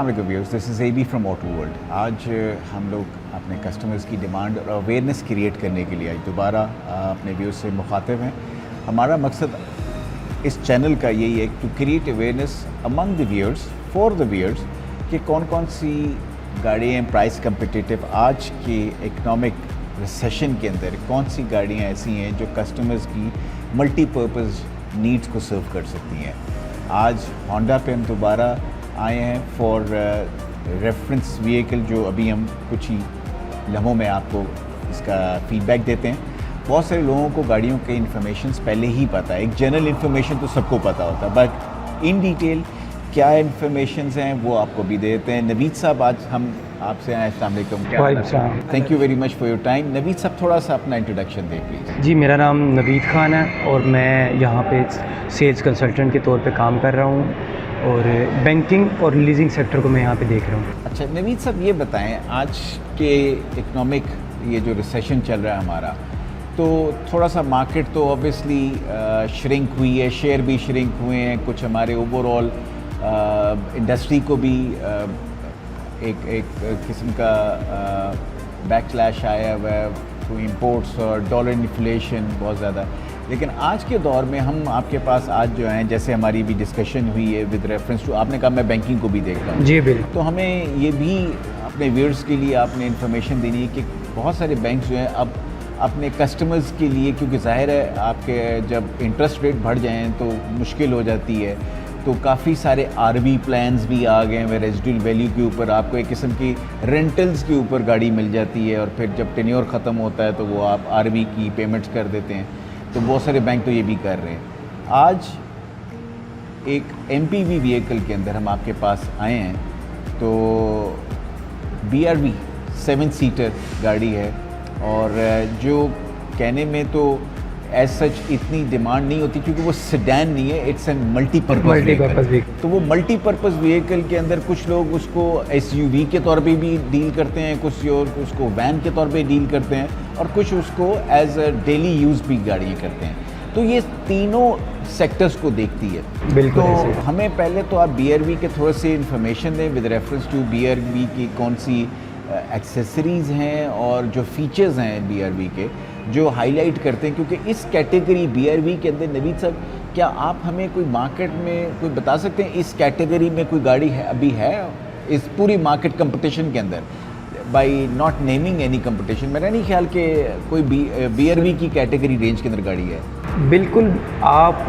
अस्सलाम वालेकुम viewers, this is AB from auto world. आज हम लोग अपने कस्टमर्स की डिमांड और अवेयरनेस क्रिएट करने के लिए आज दोबारा अपने व्यूअर्स से मुखातिब हैं। हमारा मकसद इस चैनल का यही है to create awareness among the viewers for the viewers कि कौन कौन सी गाड़ियाँ प्राइस कम्पिटिटिव आज के इकनॉमिक रिसेशन के अंदर कौन सी गाड़ियाँ ऐसी हैं जो कस्टमर्स की मल्टीपर्पज़ नीड्स को सर्व कर सकती हैं। आज होंडा पे हम दोबारा आए हैं फॉर रेफरेंस व्हीकल, जो अभी हम कुछ ही लम्हों में आपको इसका फीडबैक देते हैं। बहुत सारे लोगों को गाड़ियों के इन्फॉर्मेशंस पहले ही पता है, एक जनरल इन्फॉर्मेशन तो सबको पता होता है, बट इन डिटेल क्या इन्फॉर्मेशंस हैं वो आपको भी देते हैं। नवीद साहब, आज हम आपसे आए। अस्सलाम वालेकुम। Thank you very much for your time. Naveed साहब, थोड़ा सा अपना इंट्रोडक्शन दें प्लीज़। जी, मेरा नाम नवीद ख़ान है और मैं यहाँ पे सेल्स कंसल्टेंट के तौर पे काम कर रहा हूँ और बैंकिंग और लीजिंग सेक्टर को मैं यहाँ पे देख रहा हूँ। अच्छा नवीद साहब, ये बताएं, आज के इकनॉमिक ये जो रिसेशन चल रहा है हमारा, तो थोड़ा सा मार्केट तो ऑब्वियसली श्रिंक हुई है, शेयर भी श्रिंक हुए हैं, कुछ हमारे ओवरऑल इंडस्ट्री को भी एक किस्म का बैकलैश आया हुआ है टू इम्पोर्ट्स और डॉलर इन्फ्लेशन बहुत ज़्यादा। लेकिन आज के दौर में हम आपके पास आज जो हैं, जैसे हमारी भी डिस्कशन हुई है विद रेफरेंस टू, आपने कहा मैं बैंकिंग को भी देख रहा हूँ। जी बिल्कुल। तो हमें ये भी अपने व्यूअर्स के लिए आपने इन्फॉर्मेशन देनी है कि बहुत सारे बैंक जो हैं अब अपने कस्टमर्स के लिए, क्योंकि ज़ाहिर है आपके जब इंटरेस्ट रेट बढ़ जाएँ तो मुश्किल हो जाती है, तो काफ़ी सारे आरवी प्लान्स भी आ गए हैं रेजिडुअल वैल्यू के ऊपर आपको एक किस्म की रेंटल्स के ऊपर गाड़ी मिल जाती है और फिर जब टेन्योर ख़त्म होता है तो वो आप आरवी की पेमेंट्स कर देते हैं। तो बहुत सारे बैंक तो ये भी कर रहे हैं। आज एक एमपीवी व्हीकल के अंदर हम आपके पास आए हैं, तो BRV 7 सीटर गाड़ी है और जो कहने में तो एज सच इतनी डिमांड नहीं होती क्योंकि वो सेडान नहीं है, इट्स एन मल्टीपर्पज़ व्हीकल। तो वो मल्टीपर्पज़ व्हीकल के अंदर कुछ लोग उसको SUV के तौर पे भी डील करते हैं, कुछ और उसको वैन के तौर पे डील करते हैं और कुछ उसको एज अ डेली यूज़ भी गाड़ियाँ करते हैं। तो ये तीनों सेक्टर्स को देखती है। बिल्कुल। तो हमें पहले तो आप BRV के थोड़े से इन्फॉर्मेशन दें विद रेफरेंस टू BRV की कौन सी एक्सेसरीज़ हैं और जो फीचर्स हैं BRV के जो हाईलाइट करते हैं, क्योंकि इस कैटेगरी BRV के अंदर नवीद साहब, क्या आप हमें कोई मार्केट में कोई बता सकते हैं इस कैटेगरी में कोई गाड़ी है अभी है इस पूरी मार्केट कंपटीशन के अंदर, by not naming any competition? मेरा नहीं ख्याल कि कोई BRV की कैटेगरी रेंज के अंदर गाड़ी है। बिल्कुल, आप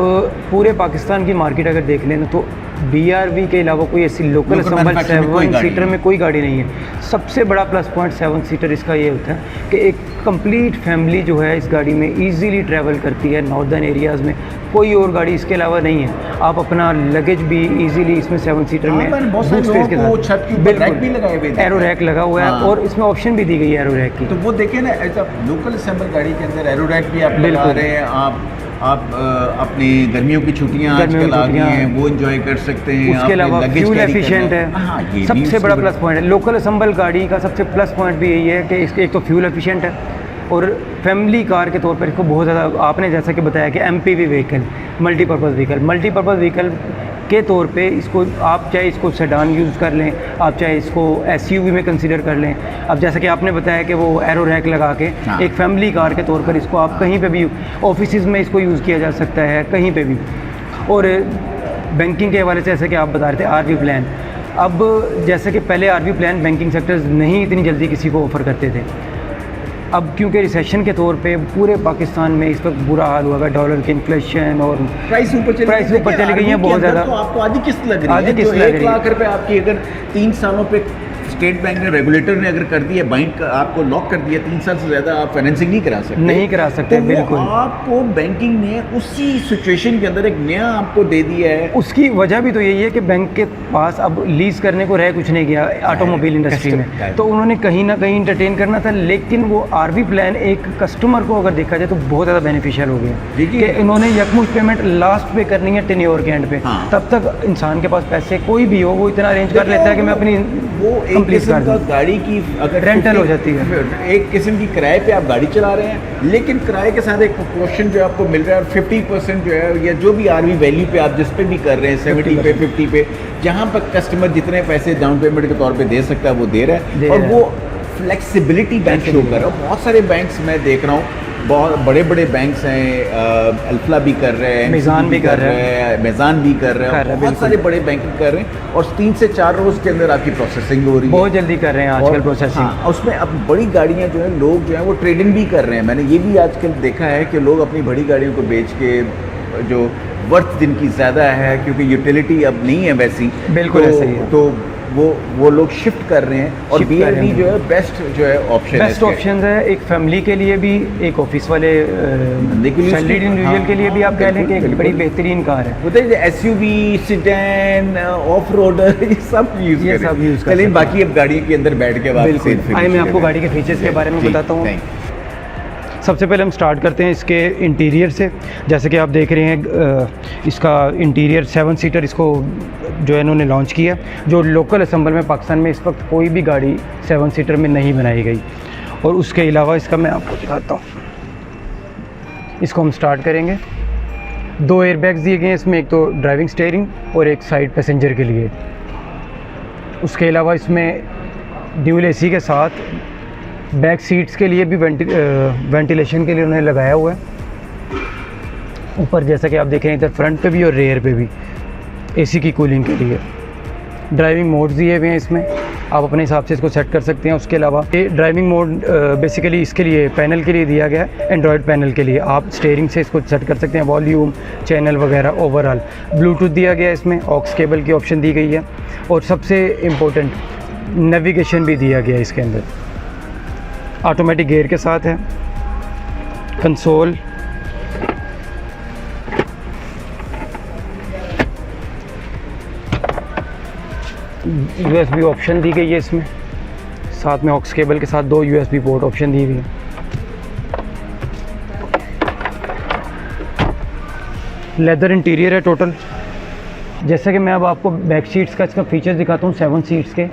पूरे पाकिस्तान की मार्केट अगर देख लें तो BRV के अलावा कोई ऐसी लोकल असम्बल 7 सीटर में कोई गाड़ी नहीं है। सबसे बड़ा प्लस पॉइंट 7 सीटर इसका ये होता है कि एक कंप्लीट फैमिली जो है इस गाड़ी में इजीली ट्रैवल करती है। नॉर्दर्न एरियाज़ में कोई और गाड़ी इसके अलावा नहीं है। आप अपना लगेज भी इजीली इसमें 7 सीटर में बूट स्पेस के साथ, बिल्कुल एरो रैक लगा हुआ है और इसमें ऑप्शन भी दी गई है एरो रैक की। तो वो देखें ना, एज अ लोकल असेंबल गाड़ी के अंदर एरो रैक भी आप लगा रहे हैं। आप अपनी गर्मियों की छुट्टियां आजकल आ गई हैं, वो एंजॉय कर सकते हैं। उसके अलावा फ्यूल एफिशिएंट है, सबसे बड़ा प्लस पॉइंट है। लोकल असेंबल गाड़ी का सबसे प्लस पॉइंट भी यही है कि इसके एक तो फ्यूल एफिशिएंट है और फैमिली कार के तौर पर इसको बहुत ज़्यादा, आपने जैसा कि बताया कि MPV व्हीकल, मल्टीपर्पज़ व्हीकल के तौर पे इसको आप चाहे इसको सेडान यूज़ कर लें, आप चाहे इसको SUV में कंसीडर कर लें। अब जैसा कि आपने बताया कि वो एरो रैक लगा के एक फैमिली कार के तौर पर इसको आप कहीं पे भी, ऑफिसेज़ में इसको यूज़ किया जा सकता है कहीं पे भी। और बैंकिंग के हवाले से जैसे कि आप बता रहे थे RV प्लान, अब जैसे कि पहले RV प्लान बैंकिंग सेक्टर्स नहीं इतनी जल्दी किसी को ऑफ़र करते थे। अब क्योंकि रिसेशन के तौर पे पूरे पाकिस्तान में इस वक्त बुरा हाल हुआ है, डॉलर की इन्फ्लेशन और प्राइस ऊपर चली गई है बहुत ज़्यादा। तो आपको आधी किस्त लग रही है, जो 1 लाख रुपए आपकी अगर 3 सालों पे स्टेट बैंक ने, रेगुलेटर ने अगर कर दिया, बैंक आपको लॉक कर दिया, 3 साल से ज़्यादा आप फाइनेंसिंग नहीं करा सकते। तो बिल्कुल आपको बैंकिंग ने उसी सिचुएशन के अंदर एक नया आपको दे दिया है। उसकी वजह भी तो यही है कि बैंक के पास अब लीज करने को रह कुछ नहीं गया ऑटोमोबाइल इंडस्ट्री में, तो उन्होंने कहीं ना कहीं इंटरटेन करना था। लेकिन वो RV प्लान एक कस्टमर को अगर देखा जाए तो बहुत ज़्यादा बेनिफिशियल हो गया कि इन्होंने यकमुश्त पेमेंट लास्ट पे करनी है टेन्योर के एंड पे। तब तक इंसान के पास पैसे कोई भी हो वो इतना अरेंज कर लेता है कि मैं अपनी कंप्लीट किस्म कर का दूँ। गाड़ी की अगर रेंटल हो जाती है। एक किस्म की किराए पे आप गाड़ी चला रहे हैं, लेकिन किराए के साथ एक प्रोपोर्शन जो आपको मिल रहा है, और 50% जो है या जो भी आरवी वैल्यू पे आप जिस पे भी कर रहे हैं 70 पे 50 पे, जहाँ पर कस्टमर जितने पैसे डाउन पेमेंट के तौर पे दे सकता है वो दे रहा है, और वो फ्लेक्सिबिलिटी बैंक शो कर रहा है। बहुत सारे बैंक्स मैं देख रहा हूँ, बहुत बड़े बड़े बैंक्स हैं, अल्फला भी कर रहे हैं, मिज़ान भी कर रहे हैं, मेज़ान भी कर रहे हैं, बहुत सारे बड़े बैंकिंग कर रहे हैं, और 3 से 4 रोज़ के अंदर आपकी प्रोसेसिंग हो रही है। बहुत जल्दी कर रहे हैं आजकल प्रोसेसिंग। हाँ, उसमें अब बड़ी गाड़ियाँ जो है लोग जो है वो ट्रेड इन भी कर रहे हैं। मैंने ये भी आजकल देखा है कि लोग अपनी बड़ी गाड़ियों को बेच के, जो वर्थ जिनकी ज़्यादा है क्योंकि यूटिलिटी अब नहीं है वैसी, बिल्कुल ऐसे ही है। तो वो लोग शिफ्ट कर रहे हैं, और BYD जो है बेस्ट जो है ऑप्शन है। बेस्ट ऑप्शन है एक फैमिली के लिए भी, एक ऑफिस वाले सैलरीड इंडिविजुअल के लिए भी। आप कह लें कि एक बड़ी बेहतरीन कार है। होता है SUV, सिडैन, ऑफ रोडर, ये सब यूज़ कर चलिए बाकी अब गाड़ी के अंदर बैठ के आइए मैं आपको गाड़ी के फीचर्स के बारे में बताता हूँ। सबसे पहले हम स्टार्ट करते हैं इसके इंटीरियर से। जैसे कि आप देख रहे हैं इसका इंटीरियर 7 सीटर इसको जो है इन्होंने लॉन्च किया, जो लोकल असेंबल में पाकिस्तान में इस वक्त कोई भी गाड़ी 7 सीटर में नहीं बनाई गई। और उसके अलावा इसका मैं आपको दिखाता हूँ, इसको हम स्टार्ट करेंगे। 2 एयरबैग्स दिए गए हैं इसमें, एक तो ड्राइविंग स्टीयरिंग और एक साइड पैसेंजर के लिए। उसके अलावा इसमें ड्यूल AC के साथ बैक सीट्स के लिए भी वेंटिलेशन के लिए उन्होंने लगाया हुआ है ऊपर, जैसा कि आप देख रहे हैं इधर फ्रंट पे भी और रेयर पे भी AC की कूलिंग के लिए। ड्राइविंग मोड्स दिए हुए हैं इसमें, आप अपने हिसाब से इसको सेट कर सकते हैं। उसके अलावा ये ड्राइविंग मोड बेसिकली इसके लिए पैनल के लिए दिया गया है, एंड्रॉयड पैनल के लिए। आप स्टीयरिंग से इसको सेट कर सकते हैं, वॉल्यूम, चैनल वगैरह। ओवरऑल ब्लूटूथ दिया गया है इसमें, ऑक्स केबल की ऑप्शन दी गई है, और सबसे इम्पोर्टेंट नेविगेशन भी दिया गया है इसके अंदर। ऑटोमेटिक गियर के साथ है, कंसोल, USB ऑप्शन दी गई है इसमें, साथ में ऑक्स केबल के साथ 2 USB पोर्ट ऑप्शन दी गई है। लेदर इंटीरियर है टोटल। जैसे कि मैं अब आपको बैक सीट्स का इसका फीचर्स दिखाता हूँ। 7 सीट्स के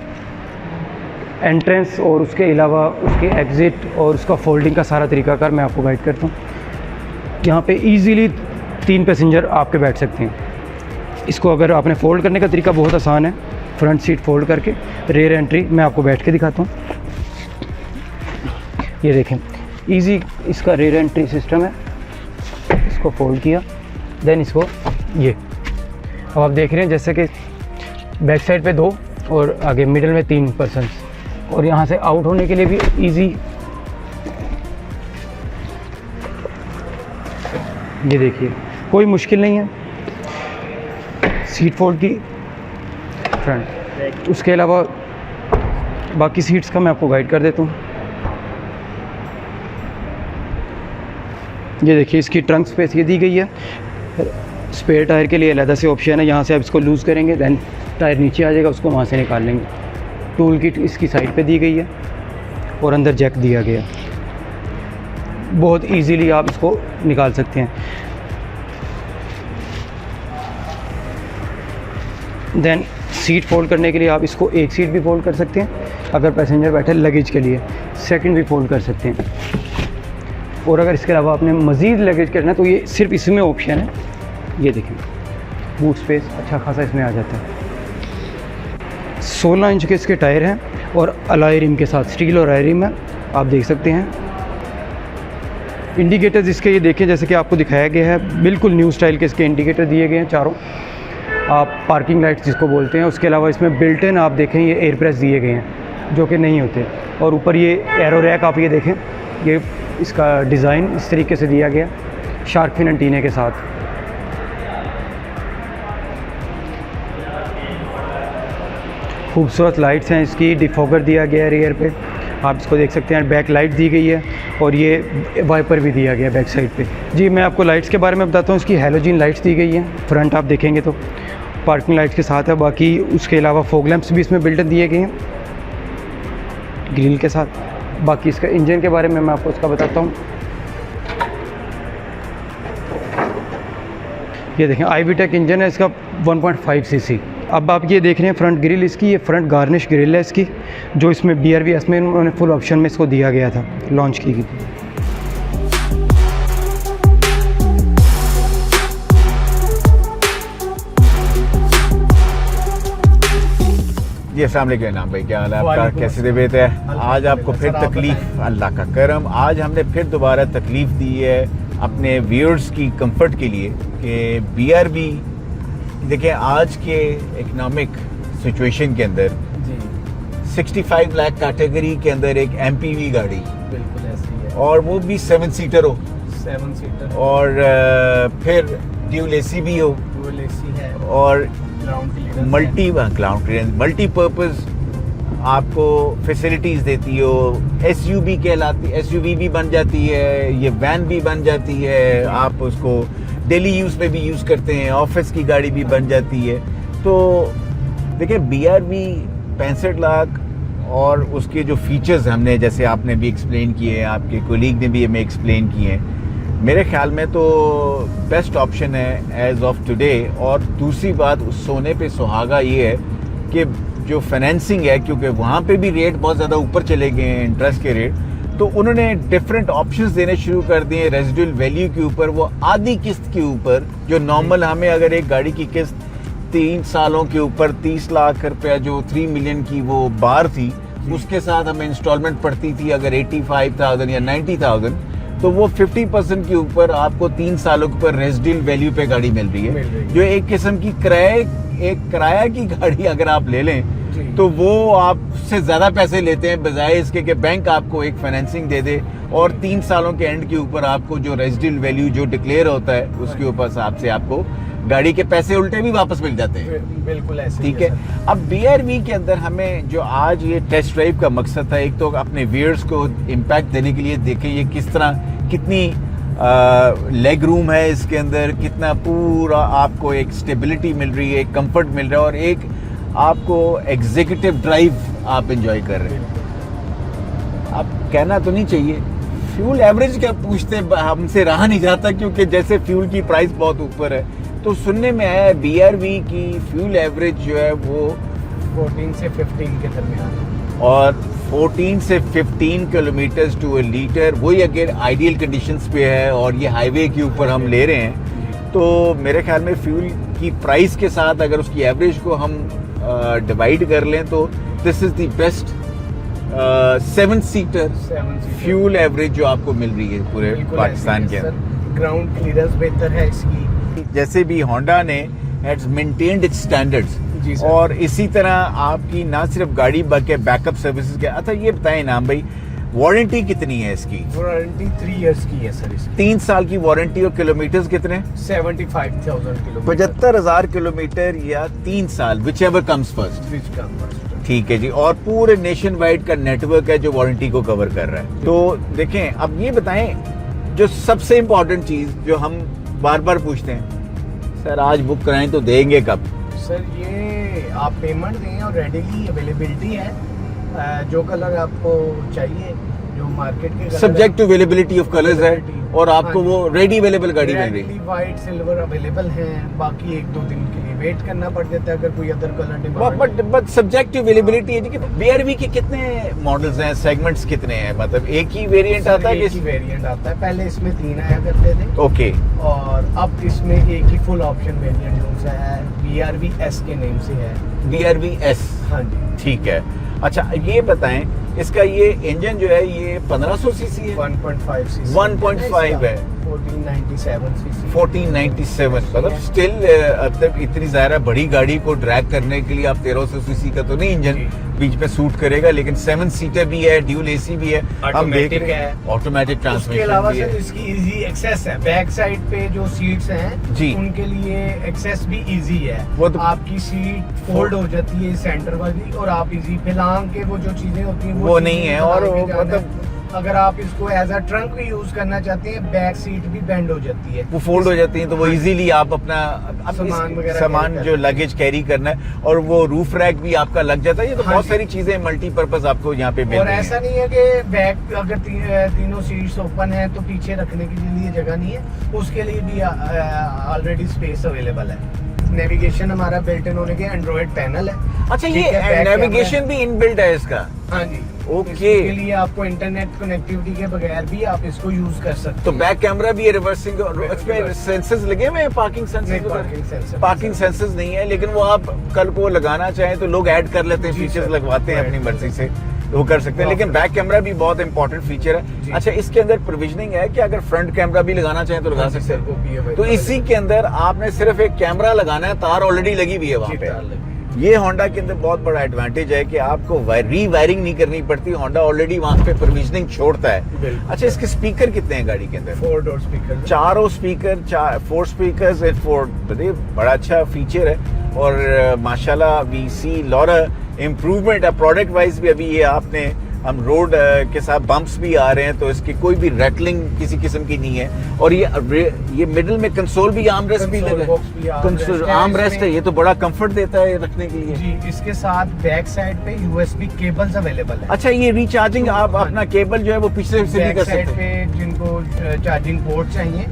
एंट्रेंस और उसके अलावा उसके एग्ज़िट और उसका फोल्डिंग का सारा तरीकाकार मैं आपको गाइड करता हूँ। यहाँ पे इजीली 3 पैसेंजर आपके बैठ सकते हैं। इसको अगर आपने फ़ोल्ड करने का तरीका बहुत आसान है, फ्रंट सीट फ़ोल्ड करके रेयर एंट्री मैं आपको बैठ के दिखाता हूँ। ये देखें इजी इसका रेयर एंट्री सिस्टम है। इसको फोल्ड किया, देन इसको ये अब आप देख रहे हैं जैसे कि बैक साइड पे 2 और आगे मिडल में 3 पर्सन, और यहाँ से आउट होने के लिए भी इजी। ये देखिए कोई मुश्किल नहीं है। सीट फोल्ड की फ्रंट, उसके अलावा बाकी सीट्स का मैं आपको गाइड कर देता हूँ। ये देखिए इसकी ट्रंक स्पेस ये दी गई है। स्पेयर टायर के लिए अलग से ऑप्शन है, यहाँ से आप इसको लूज़ करेंगे दैन टायर नीचे आ जाएगा, उसको वहाँ से निकाल लेंगे। टूल किट इसकी साइड पे दी गई है और अंदर जैक दिया गया, बहुत इजीली आप इसको निकाल सकते हैं। देन सीट फोल्ड करने के लिए आप इसको एक सीट भी फोल्ड कर सकते हैं, अगर पैसेंजर बैठे लगेज के लिए सेकंड भी फोल्ड कर सकते हैं। और अगर इसके अलावा आपने मज़ीद लगेज करना है तो ये सिर्फ इसमें ऑप्शन है। ये देखें बूट स्पेस अच्छा खासा इसमें आ जाता है। 16 इंच के इसके टायर हैं और अलॉय रिम के साथ, स्टील और अलॉय रिम है, आप देख सकते हैं। इंडिकेटर्स इसके ये देखें जैसे कि आपको दिखाया गया है, बिल्कुल न्यू स्टाइल के इसके इंडिकेटर दिए गए हैं चारों, आप पार्किंग लाइट्स जिसको बोलते हैं। उसके अलावा इसमें बिल्ट इन आप देखें ये एयर प्रेस दिए गए हैं जो कि नहीं होते। और ऊपर ये एरो रैक आप ये देखें, ये इसका डिज़ाइन इस तरीके से दिया गया शार्क फिन एंटीने के साथ। खूबसूरत लाइट्स हैं इसकी, डिफॉगर दिया गया है रियर पे, आप इसको देख सकते हैं। बैक लाइट दी गई है और ये वाइपर भी दिया गया है बैक साइड पे। जी मैं आपको लाइट्स के बारे में बताता हूँ। इसकी हैलोजन लाइट्स दी गई हैं, फ्रंट आप देखेंगे तो पार्किंग लाइट्स के साथ है। बाकी उसके अलावा फॉग लैंप्स भी इसमें बिल्ट दिए गए हैं ग्रिल के साथ। बाकी इसका इंजन के बारे में मैं आपको इसका बताता हूँ। ये देखें IVTEC इंजन है इसका 1.5 cc अब आप ये देख रहे हैं फ्रंट ग्रिल इसकी, ये फ्रंट गार्निश ग्रिल है इसकी, जो इसमें BRV में उन्होंने फुल ऑप्शन में इसको दिया गया था, लॉन्च की गई। जी अस्सलाम वालेकुम नाम भाई, क्या हाल है आपका, कैसे तबीयत है? आज आपको फिर तकलीफ, अल्लाह का करम, आज हमने फिर दोबारा तकलीफ दी है अपने व्यूअर्स की कंफर्ट के लिए कि BRV देखिए आज के इकोनॉमिक सिचुएशन के अंदर 65 लाख कैटेगरी के अंदर एक MPV गाड़ी, बिल्कुल ऐसी है, और वो भी 7 सीटर हो, 7 सीटर और फिर ड्यूल AC भी हो, डुअल AC है, और ग्राउंड क्लियरेंस मल्टीपर्पज आपको फैसिलिटीज देती हो, SUV कहलाती, SUV भी बन जाती है, ये वैन भी बन जाती है, आप उसको डेली यूज में भी यूज करते हैं, ऑफिस की गाड़ी भी बन जाती है। तो देखिए BRV 65 लाख और उसके जो फीचर्स हमने, जैसे आपने भी एक्सप्लेन किए हैं, आपके कोलीग ने भी हमें एक्सप्लेन किए हैं, मेरे ख्याल में तो बेस्ट ऑप्शन है एज ऑफ टुडे। और दूसरी बात, उस सोने पे सुहागा ये है कि जो फाइनेंसिंग है, क्योंकि वहाँ पे भी रेट बहुत ज़्यादा ऊपर चले गए हैं, इंटरेस्ट के रेट, तो उन्होंने डिफरेंट ऑप्शंस देने शुरू कर दिए रेजिडुअल वैल्यू के ऊपर, वो आधी किस्त के ऊपर, जो नॉर्मल हमें अगर एक गाड़ी की किस्त 3 सालों के ऊपर 30 लाख रुपया जो 3 मिलियन की वो बार थी, उसके साथ हमें इंस्टॉलमेंट पड़ती थी अगर 85,000 या 90,000, तो वो 50% के ऊपर आपको 3 सालों के ऊपर रेजिडुअल वैल्यू पे गाड़ी मिल रही है, जो एक किस्म की किराया की गाड़ी अगर आप ले लें तो वो आपसे ज्यादा पैसे लेते हैं, बजाय इसके कि बैंक आपको एक फाइनेंसिंग दे दे और 3 सालों के एंड के ऊपर आपको जो रेजिडुअल वैल्यू जो डिक्लेयर होता है उसके ऊपर हिसाब से आपको गाड़ी के पैसे उल्टे भी वापस मिल जाते हैं। बिल्कुल ऐसे ठीक है। अब BRV के अंदर हमें जो आज ये टेस्ट ड्राइव का मकसद था, एक तो अपने व्यूअर्स को इम्पैक्ट देने के लिए, देखें ये किस तरह, कितनी लेग रूम है इसके अंदर, कितना पूरा आपको एक स्टेबिलिटी मिल रही है, एक कंफर्ट मिल रहा है, और एक आपको एग्जीक्यूटिव ड्राइव आप एंजॉय कर रहे हैं। अब कहना तो नहीं चाहिए, फ्यूल एवरेज क्या पूछते हमसे रहा नहीं जाता, क्योंकि जैसे फ्यूल की प्राइस बहुत ऊपर है, तो सुनने में आया BRV की फ्यूल एवरेज जो है वो 14 से 15 के दरमियान, और 14 से 15 किलोमीटर टू अ लीटर, वही अगर आइडियल कंडीशंस पे है और ये हाईवे के ऊपर हम ले रहे हैं, तो मेरे ख्याल में फ्यूल की प्राइस के साथ अगर उसकी एवरेज को हम डिवाइड कर लें तो this is the best 7 seater fuel average जो आपको मिल रही है पूरे पाकिस्तान के अंदर। ग्राउंड क्लियरेंस बेहतर है इसकी, जैसे भी होंडा ने हैज मेंटेन्ड इट्स स्टैंडर्ड्स, और इसी तरह आपकी ना सिर्फ गाड़ी बल्कि बैकअप सर्विसेज के। अच्छा ये बताएं नाम भाई, वारंटी कितनी है इसकी? वारंटी 3 इयर्स की है सर इसकी। 3 साल की वारंटी, और किलोमीटर्स कितने? 75,000 किलोमीटर। 75,000 किलोमीटर या 3 साल, विच एवर कम्स फर्स्ट। ठीक है जी। और पूरे नेशन वाइड का नेटवर्क है जो वारंटी को कवर कर रहा है। तो देखें, अब ये बताएं जो सबसे इम्पोर्टेंट चीज जो हम बार बार पूछते हैं, सर आज बुक कराएं तो देंगे कब? सर ये आप पेमेंट दें और रेडीली अवेलेबिलिटी है, जो कलर आपको चाहिए, जो मार्केट के subject to availability of colours है, और आपको वो रेडी अवेलेबल गाड़ी मिल रही है। व्हाइट सिल्वर अवेलेबल है, बाकी 1-2 दिन के लिए वेट करना पड़ जाता है अगर कोई other colour demand. But subject to availability है। BRV के कितने मॉडल्स हैं, सेगमेंट्स कितने हैं? मतलब एक ही वेरिएंट आता है? एक ही वेरिएंट आता है, पहले इसमें 3 आया करते थे। ओके। और अब इसमें एक ही फुल ऑप्शन वेरिएंट जो है BRV S के नेम से है। BRV S, हाँ जी, ठीक है। अच्छा ये बताएं, इसका ये इंजन जो है ये 1500 सीसी है? 1.5 सीसी 1.5 है, 1497 सीसी 1497, मतलब स्टिल अब तक इतनी ज़्यादा बड़ी गाड़ी को ड्रैग करने के लिए आप 1300 सीसी का तो नहीं इंजन बीच में सूट करेगा, लेकिन 7 सीटर भी है, ड्यूल AC भी है, हम देख रहे हैं, ऑटोमेटिक ट्रांसमिशन। उसके अलावा सर इसकी इजी एक्सेस है, बैक साइड पे जो सीट्स हैं जी, उनके लिए एक्सेस भी इजी है। वो तो आपकी सीट फोल्ड हो जाती है सेंटर वाली, और आप इजी फिलहाल के वो जो चीजें होती हैं वो नहीं है, और मतलब अगर आप इसको एज अ ट्रंक भी यूज करना चाहते हैं, बैक सीट भी बेंड हो जाती है, वो फोल्ड हो जाती हैं, तो वो इजीली आप अपना सामान वगैरह सामान carry जो करते लगेज कैरी करना है, और वो रूफ रैक भी आपका लग जाता है। ये तो हाँ बहुत जी। सारी चीजें मल्टीपर्पज आपको यहाँ पे मिल और रही ऐसा हैं। नहीं है कि बैक अगर तीनों सीट्स ओपन है तो पीछे रखने के लिए जगह नहीं है, उसके लिए भी ऑलरेडी स्पेस अवेलेबल है। नेविगेशन हमारा बिल्ट इन होने के एंड्रॉइड पैनल है। अच्छा, ठीक ये है, back नेविगेशन camera- भी इनबिल्ट है इसका? हाँ जी, ओके। इसके लिए आपको इंटरनेट कनेक्टिविटी के बगैर भी आप इसको यूज कर सकते तो हैं। बैक कैमरा भी है, रिवर्सिंग, इसमें सेंसर्स लगे हुए हैं, पार्किंग नहीं, sensors? parking sensor। Parking sensors नहीं है, लेकिन वो आप कल को लगाना चाहें तो लोग ऐड कर लेते हैं, जी फीचर्स सर, लगवाते हैं right। अपनी मर्जी से, वो कर सकते हैं। लेकिन बैक कैमरा भी बहुत इंपॉर्टेंट फीचर है। जी। अच्छा, इसके अंदर प्रोविजनिंग है कि अगर फ्रंट कैमरा भी लगाना चाहें तो लगा हाँ जी सकते सर, वो भी हैं। available तो है। इसी के अंदर आपने सिर्फ एक कैमरा लगाना है, तार ऑलरेडी लगी हुई है वहाँ जी, पे। तार लगी। ये होंडा के अंदर बहुत बड़ा एडवांटेज है कि आपको रीवायरिंग नहीं करनी पड़ती, होंडा ऑलरेडी वहाँ पे प्रोविजनिंग छोड़ता है। बिल्कुल। अच्छा, इसके स्पीकर कितने हैं गाड़ी के अंदर? 4 डोर स्पीकर। चारों स्पीकर, 4 स्पीकर्स एंड 4, बड़ा अच्छा फीचर है। और माशाल्लाह वी सी लॉट इम्प्रूवमेंट है प्रोडक्ट वाइज भी। अभी ये आपने हम रोड के साथ बम्प्स भी आ रहे हैं, तो इसकी कोई भी रैटलिंग किसी किस्म की नहीं है। और ये मिडिल में कंसोल भी, आर्म रेस्ट भी Console लगा box भी arm rest है, है आर्म रेस्ट इसमें। है, ये तो बड़ा कंफर्ट देता है रखने के लिए। जी, इसके साथ बैक साइड पे यूएसबी केबल्स अवेलेबल है। अच्छा, ये रिचार्जिंग आप हाँ। अपना केबल जो है वो पिछले से भी बैक कर साइड सकते हैं? पे जिनको चार्जिंग पोर्ट चाहिए,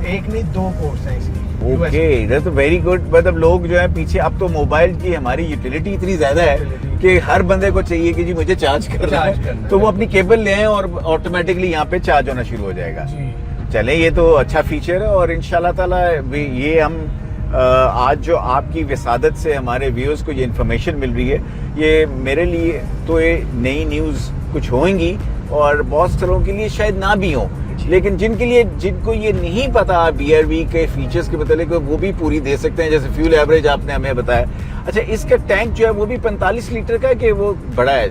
एक नहीं 2 पोर्ट्स हैं इसकी। ओके, ये तो वेरी गुड। मतलब लोग जो है पीछे, अब तो मोबाइल की हमारी यूटिलिटी इतनी ज्यादा है Utility। कि हर बंदे को चाहिए कि जी मुझे चार्ज करना चार्ज है, करना तो है। वो अपनी केबल ले आए और ऑटोमेटिकली यहाँ पे चार्ज होना शुरू हो जाएगा। जी, चलें, ये तो अच्छा फीचर है। और इंशाल्लाह ताला ये हम आज जो आपकी विसादत से हमारे व्यूअर्स को ये इन्फॉर्मेशन मिल रही है, ये मेरे लिए तो ये नई न्यूज़ कुछ होंगी और बहुत सारों के लिए शायद ना भी हो, लेकिन जिनको ये नहीं पता BRV के फीचर्स के मतलब वो भी पूरी दे सकते हैं। जैसे फ्यूल एवरेज आपने हमें बताया। अच्छा, इसका टैंक जो है वो भी 45 लीटर का है कि वो बड़ा है?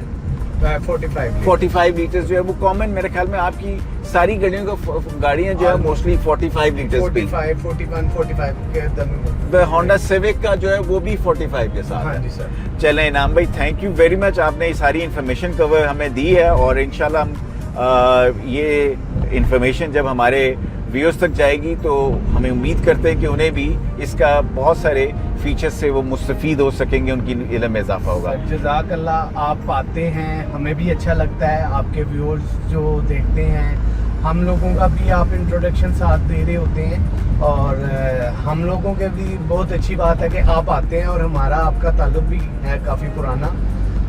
45 लीटर जो है वो कॉमन, मेरे ख्याल में आपकी सारी गाड़ियां जो है मोस्टली 45 लीटर 45, 41, 45 के दरमियान। होंडा सिविक का जो है वो भी 45 के साथ हाँ है। जी सर। चलें इनाम भाई, थैंक यू वेरी मच, आपने ये सारी इन्फॉर्मेशन कवर हमें दी है। और इंशाल्लाह हम ये इन्फॉर्मेशन जब हमारे व्यूअर्स तक जाएगी तो हमें उम्मीद करते हैं कि उन्हें भी इसका बहुत सारे फीचर्स से वो मुस्तफीद हो सकेंगे, उनकी इल्म में इजाफा होगा। जज़ाकल्लाह, आप आते हैं, हमें भी अच्छा लगता है। आपके व्यूअर्स जो देखते हैं, हम लोगों का भी आप इंट्रोडक्शन साथ दे रहे होते हैं, और हम लोगों के भी बहुत अच्छी बात है कि आप आते हैं और हमारा आपका ताल्लुक भी है काफ़ी पुराना।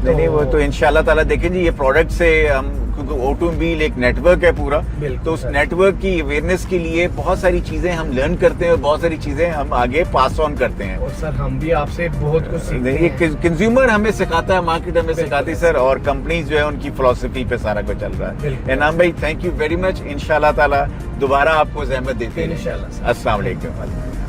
नहीं, वो तो इंशाल्लाह ताला देखें जी, ये प्रोडक्ट से हम, क्योंकि ऑटोमोबाइल एक नेटवर्क है पूरा, बिल्कुल तो उस सर। नेटवर्क की अवेयरनेस के लिए बहुत सारी चीजें हम लर्न करते हैं और बहुत सारी चीजें हम आगे पास ऑन करते हैं। और सर, हम भी आपसे बहुत कुछ सीखते ये हैं। कंज्यूमर हमें सिखाता है, मार्केट हमें बिल्कुल सिखाती है सर, और कंपनीज जो है उनकी फिलॉसफी पे सारा कुछ चल रहा है। बिल्कुल। इनाम भाई, थैंक यू वेरी मच। इंशाल्लाह ताला दोबारा आपको ज़हमत देते हैं। इंशाल्लाह। अस्सलाम वालेकुम।